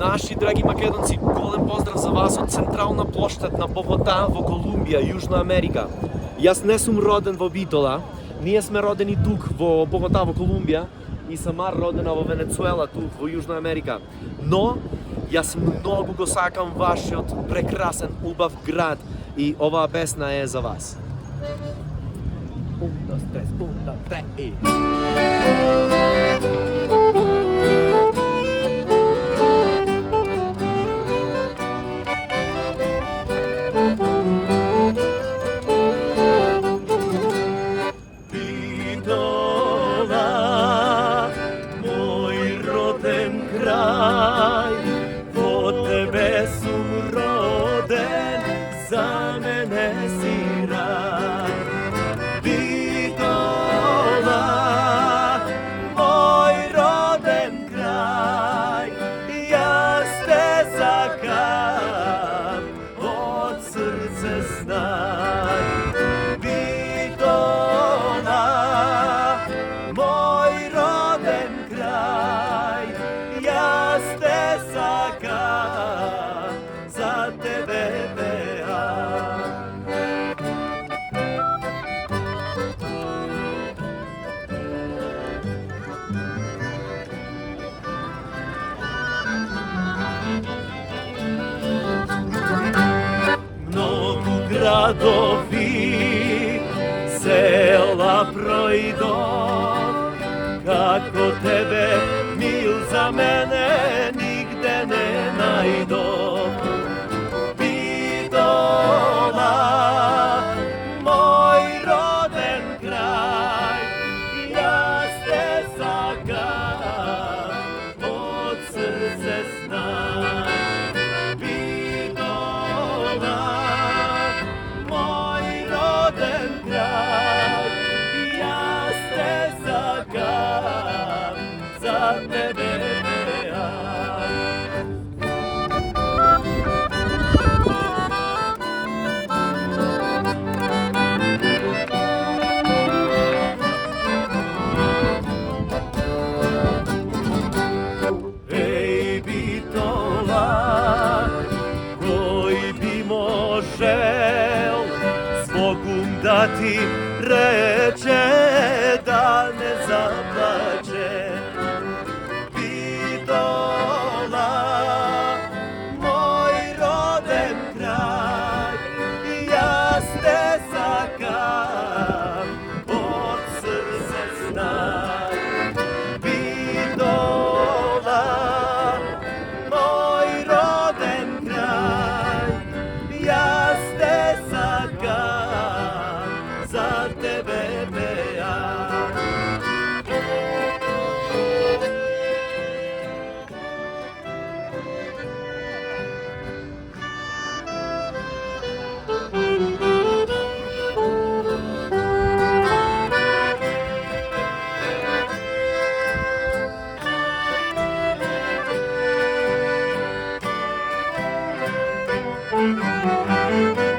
Naši dragi Македонци, голем поздрав за вас од централна плоштад на Богота во Колумбија, Јужна Америка. Јас не сум роден во Битола, ние сме родени тук во Богота, во Колумбија, и Самар родена во Венецуела, тук во Јужна Америка. Но, јас многу го сакам вашиот прекрасен, убав град и оваа песна е за вас. 1, 2, 3, 1, 2, 3 и... Kraj, po tebe sum roden, za mene si raj. Bitola, moj roden kraj, ja te zakam, od srce znaj. Bitola, moj roden kraj, jaz te sakam, za tebe beam. Mnogo gradovi, sela projdov, kako tebe mil za mene nigde ne najdov. Bitola, moj roden kraj, jaz te sakam, od srce znaj. Bitola, moj roden kraj, jaz te sakam, za tebe beam. Ej, Bitola, koji bi možel svog da ti reče da ne zaplače. Bitola, moj roden kraj, jaz te sakam, od srce znaj. Bitola, moj roden kraj, jaz te sakam, za tebe beam. Thank you.